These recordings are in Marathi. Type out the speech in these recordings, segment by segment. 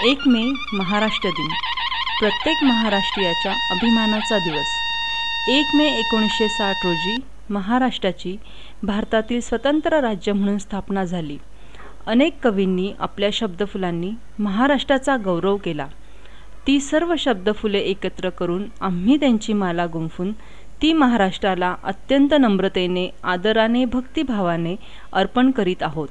1 मे महाराष्ट्र दिन, प्रत्येक महाराष्ट्रीयाच्या अभिमानाचा दिवस. 1 मे 1960 रोजी महाराष्ट्राची भारतातील स्वतंत्र राज्य म्हणून स्थापना झाली. अनेक कवींनी आपल्या शब्दफुलांनी महाराष्ट्राचा गौरव केला. ती सर्व शब्दफुले एकत्र करून आम्ही त्यांची माला गुंफून ती महाराष्ट्राला अत्यंत नम्रतेने, आदराने, भक्तिभावाने अर्पण करीत आहोत.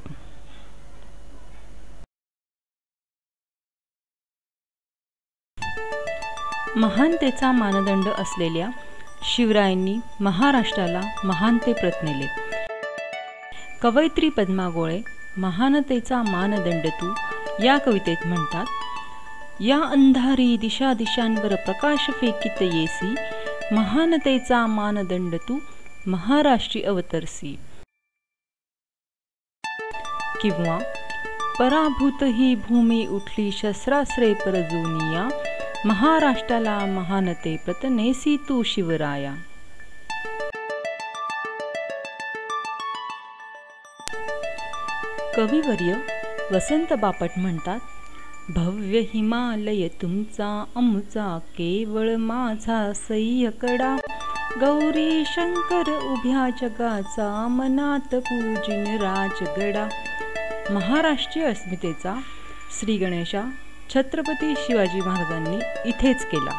महानतेचा मानदंड असलेल्या शिवरायांनी महाराष्ट्राला महानतेप्रत नेले. कवयित्री पद्मा गोळे महानतेचा मानदंड तू या कवितेत म्हणतात, या अंधारी दिशा दिशांवर प्रकाश फेकित येसी, महानतेचा मानदंड तू महाराष्ट्री अवतरसी. किंवा पराभूत ही भूमी उठली शस्त्रास्त्रे परजूनिया, महाराष्ट्राला महानते प्रत नेसी तू शिवराया. कविवर्य वसंत बापट म्हणतात, भव्य हिमालय तुमचा अमुचा, केवळ माझा सह्यकडा, गौरी शंकर उभ्या जगाचा, मनात पूजिन राजगडा. महाराष्ट्रीय अस्मितेचा श्री गणेशा छत्रपती शिवाजी महाराजांनी इथेच केला.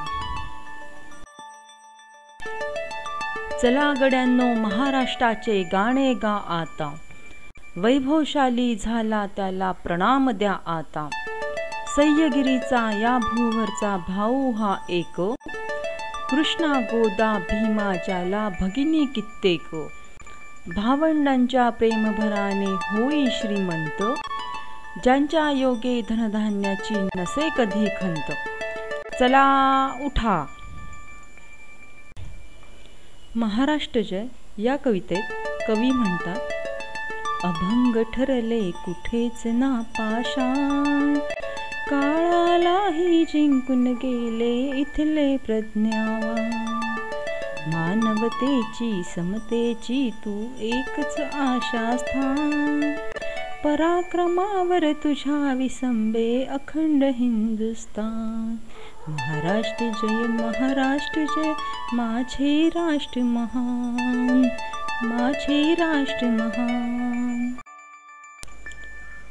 चला गड्यांनो महाराष्ट्राचे गाणे गा आता, वैभवशाली झाला त्याला प्रणाम द्या आता. सह्यगिरीचा या भूवरचा भाऊ हा एक, कृष्णा गोदा भीमा ज्याला भगिनी कित्येक. भावंडांच्या प्रेमभराने होई श्रीमंत, ज्यांच्या योगे धनधान्याची नसे कधी खंत. चला उठा. महाराष्ट्र जय या कवितेत कवी म्हणतात, अभंग ठरले कुठेच ना पाषाण, काळालाही जिंकून गेले इथले प्रज्ञावान. मानवतेची समतेची तू एकच आशास्थान, पराक्रमावर तुझ्या विसंबे अखंड हिंदुस्तान. महाराष्ट्र जय महाराष्ट्र जय, माझे राष्ट्र महान, माझे राष्ट्र महान.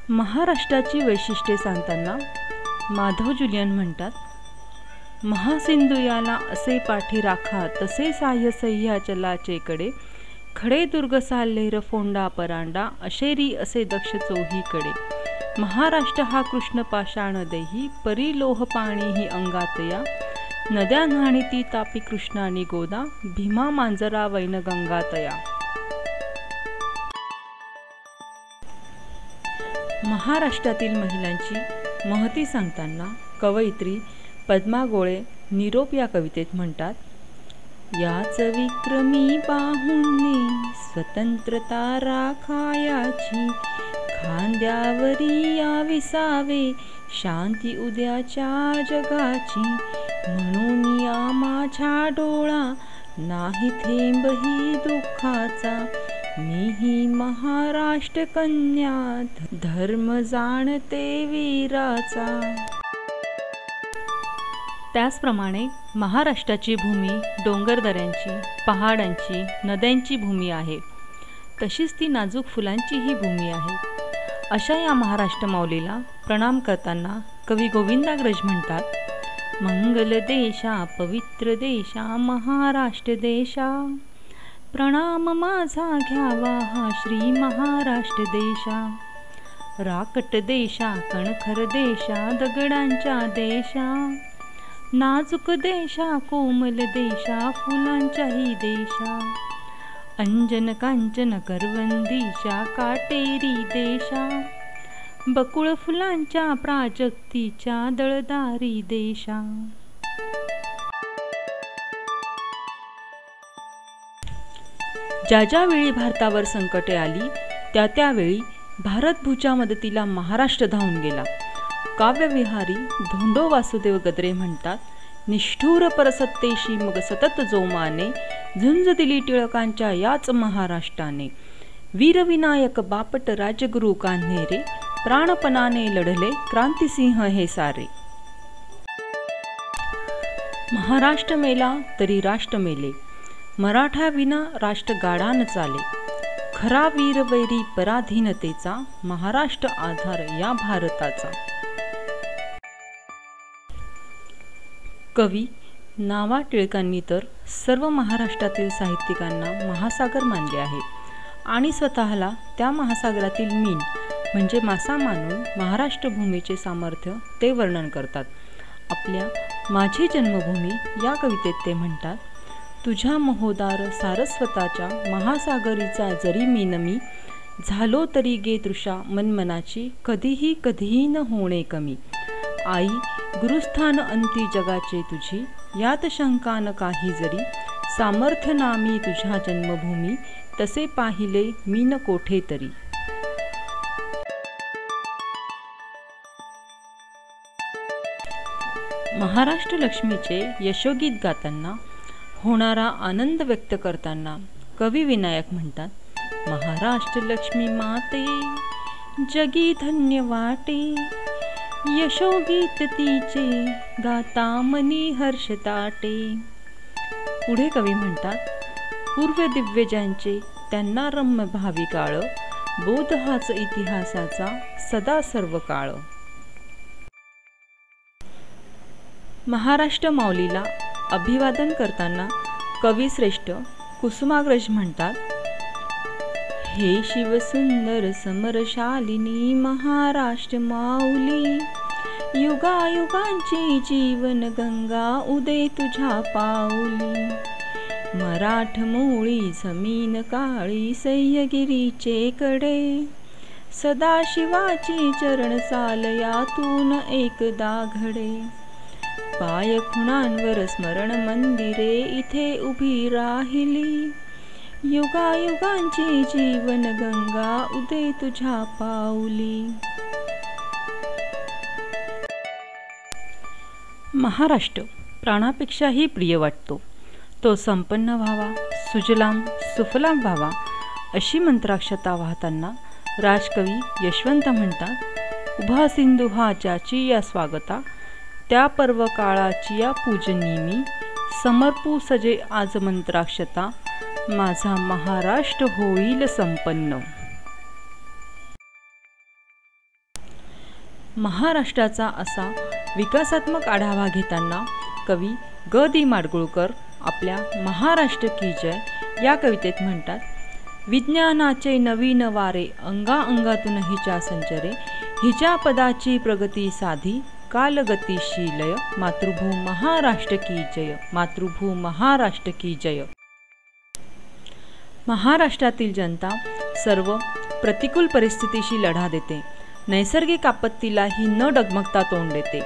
महाराष्ट्राची वैशिष्ट्ये सांगताना माधव जुलियन म्हणतात, महासिंधू याला असे पाठी राखा, तसे साह्य सह्याचलाचेकडे, खडे दुर्ग साल्हेर फोंडा परांडा, अशेरी असे दक्ष चोहीकडे. महाराष्ट्र हा कृष्ण पाषाण देही, परी लोह पाणी ही अंगातया. नद्या न्हाणीती तापी कृष्णानी गोदा, भीमा मांजरा वैनगंगातया. महाराष्ट्रातील महिलांची महती सांगताना कवयित्री पद्मा गोळे निरोप या कवितेत म्हणतात, याच विक्रमी बाहुंनी स्वतंत्रता राखायाची, खांद्यावरी या विसावे शांती उद्याच्या जगाची. म्हणून या माझ्या डोळा नाही थेंबही दुःखाचा, मीही महाराष्ट्र कन्या धर्म जाणते वीराचा. त्याचप्रमाणे महाराष्ट्राची भूमी डोंगरदऱ्यांची, पहाडांची, नद्यांची भूमी आहे. तशीच ती नाजूक फुलांचीही भूमी आहे. अशा या महाराष्ट्र माऊलीला प्रणाम करताना कवी गोविंदाग्रज म्हणतात, मंगल देशा पवित्र देशा महाराष्ट्र देशा, प्रणाम माझा घ्यावा हा श्री महाराष्ट्र देशा. राकट देशा कणखर देशा दगडांच्या देशा, नाजूक देशा कोमल देशा फुलांच्याही देशा. अंजन कांचन करवंदीच्या काटेरी देशा, बकुळ फुलांच्या प्राजक्तीच्या दळदारी देशा. ज्या ज्यावेळी भारतावर संकटे आली त्या त्यावेळी भारतभूच्या मदतीला महाराष्ट्र धावून गेला. काव्यविहारी धोंडो वासुदेव गद्रे म्हणतात, निष्ठुर परसत्तेशी मग सतत जोमाने, झुंज दिली टिळकांच्या याच महाराष्ट्राने. वीरविनायक बापट राजगुरु कान्हेरे, प्राणपणाने लढले क्रांतिसिंह हे सारे. महाराष्ट्र मेला तरी राष्ट्र मेले, मराठा विना राष्ट्र गाडा न चाले. खरा वीर वैरी पराधीनतेचा, महाराष्ट्र आधार या भारताचा. कवी नावा टिळकांनी तर सर्व महाराष्ट्रातील साहित्यिकांना महासागर मानले आहे आणि स्वतःला त्या महासागरातील मीन म्हणजे मासा मानून महाराष्ट्र भूमीचे सामर्थ्य ते वर्णन करतात. आपल्या माझी जन्मभूमी या कवितेत ते म्हणतात, तुझ्या महोदार सारस्वताच्या महासागरीचा जरी मीन मी, झालो तरी गे तृषा मनमनाची, कधीही कधीही न होणे कमी. आई गुरुस्थान अंती जगाचे तुझी, यात शंका न काही जरी, सामर्थ्य नामी तुझ्या जन्मभूमी, तसे पाहिले मी न कोठे तरी. महाराष्ट्र लक्ष्मीचे यशोगीत गाताना होणारा आनंद व्यक्त करताना कवी विनायक म्हणतात, महाराष्ट्र लक्ष्मी माते जगी धन्य वाटे, यशोगीत तिचे गाता मनी हर्ष ताटे. पुढे कवी म्हणतात, पूर्व दिव्य ज्यांचे त्यांना रम्य भावी काळ, बोध हाच इतिहासाचा सदा सर्व काळ. महाराष्ट्र माऊलीला अभिवादन करताना कविश्रेष्ठ कुसुमाग्रज म्हणतात, हे शिवसुंदर समरशालिनी महाराष्ट्र माऊली, युगायुगांची जीवन गंगा उदे तुझ्या पाऊली. मराठमोळी जमीन काळी सह्यागिरीचे कडे, सदाशिवाची चरण चाल यातून एकदा घडे. पाय खुणांवर स्मरण मंदिरे इथे उभी राहिली, युगायुगांची जीवन गंगा उदे तुझ्या पाऊली. महाराष्ट्र प्राणापेक्षाही प्रिय वाटतो. तो संपन्न व्हावा, सुजलाम सुफलाम व्हावा, अशी मंत्राक्षता वाहताना राजकवी यशवंत म्हणतात, उभा सिंधू हा ज्याची या स्वागता, त्या पर्व काळाची या पूजनी मी, समर्पू सजे आज मंत्राक्षता, माझा महाराष्ट्र होईल संपन्न. महाराष्ट्राचा असा विकासात्मक आढावा घेताना कवी ग दी माडगुळकर आपल्या महाराष्ट्र की जय या कवितेत म्हणतात, विज्ञानाचे नवीन वारे अंगाअंगातून हिच्या संचरे, हिच्या पदाची प्रगती साधी, कालगतीशीलय, मातृभू महाराष्ट्र की जय, मातृभू महाराष्ट्र की जय. महाराष्ट्रातील जनता सर्व प्रतिकूल परिस्थितीशी लढा देते, नैसर्गिक आपत्तीलाही न डगमगता तोंड देते.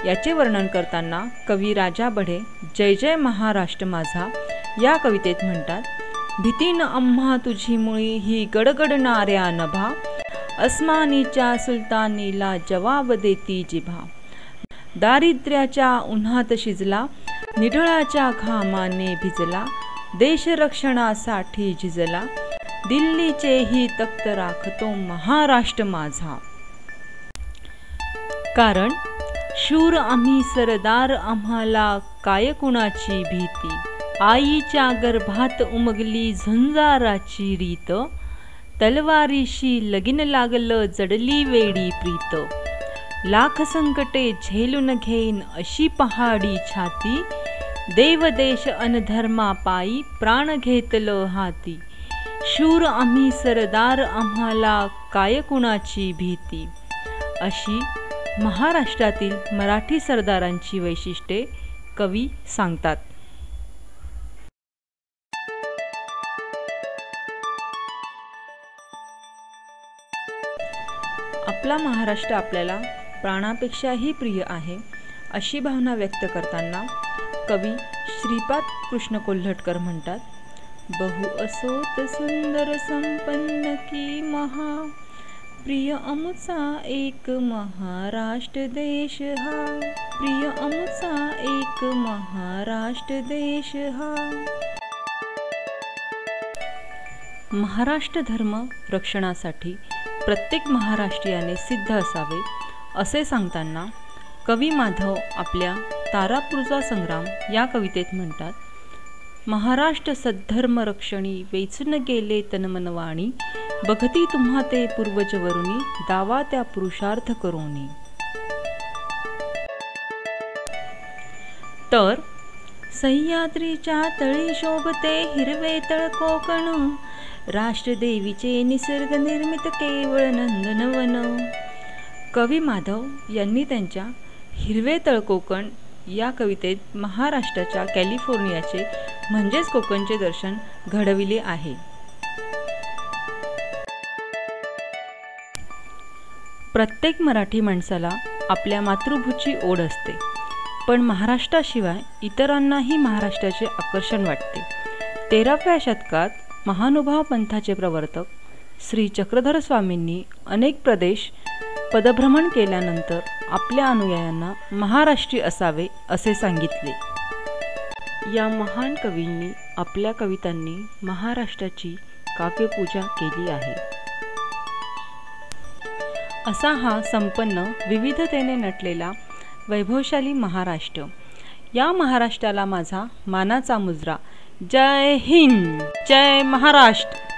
याचे वर्णन करताना कवी राजा बढे जय जय महाराष्ट्र माझा या कवितेत म्हणतात, भीतीन आम्हा तुझी मुळी ही गडगडणाऱ्या नभा, अस्मानीच्या सुलतानीला जवाब देती जिभा. दारिद्र्याच्या उन्हात शिजला, निढळाच्या घामाने भिजला, देशरक्षणासाठी झिजला, दिल्लीचेही तख्त राखतो महाराष्ट्र माझा. कारण शूर आम्ही सरदार, आम्हाला काय कुणाची भीती, आईच्या गर्भात उमगली झुंजाराची रीत, तलवारीशी लगीन लागलं जडली वेडी प्रीत. लाख संकटे झेलून घेईन अशी पहाडी छाती, देवदेश अनधर्मा पायी प्राण घेतलं हाती. शूर आम्ही सरदार, आम्हाला काय कुणाची भीती. अशी महाराष्ट्रातील मराठी सरदारांची वैशिष्ट्ये कवी सांगतात. आपला महाराष्ट्र आपल्याला प्राणापेक्षाही प्रिय आहे अशी भावना व्यक्त करताना कवी श्रीपाद कृष्ण कोल्हटकर म्हणतात, बहु असोत सुंदर संपन्न की महा, प्रिय अमुचा एक महाराष्ट्र देश हा, प्रिय अमुचा एक महाराष्ट्र देश हा. महाराष्ट्र धर्म रक्षणासाठी प्रत्येक महाराष्ट्रीयाने सिद्ध असावे असे सांगताना कवी माधव आपल्या तारापूरचा संग्राम या कवितेत म्हणतात, महाराष्ट्र सद्धर्म रक्षणी वेचून गेले तनमनवाणी, बघती तुम्हा ते पूर्वज वरुणी दावा त्या पुरुषार्थ करोनी. तर सह्याद्रीच्या तळी शोभते हिरवे तळ कोकण, राष्ट्रदेवीचे निसर्ग निर्मित केवळ नंदनवन. कवी माधव यांनी त्यांच्या हिरवे तळ कोकण या कवितेत महाराष्ट्राच्या कॅलिफोर्नियाचे म्हणजेच कोकणचे दर्शन घडविले आहे. प्रत्येक मराठी माणसाला आपल्या मातृभूमीची ओढ असते, पण महाराष्ट्राशिवाय इतरांनाही महाराष्ट्राचे आकर्षण वाटते. 13व्या शतकात महानुभाव पंथाचे प्रवर्तक श्री चक्रधर स्वामींनी अनेक प्रदेश पदभ्रमण केल्यानंतर आपल्या अनुयायांना महाराष्ट्री असावे असे सांगितले. या महान कवींनी आपल्या कवितांनी महाराष्ट्राची काव्यपूजा केली आहे. असा हा संपन्न विविधतेने नटलेला वैभवशाली महाराष्ट्र. या महाराष्ट्राला माझा मानाचा मुजरा. जय हिंद, जय महाराष्ट्र.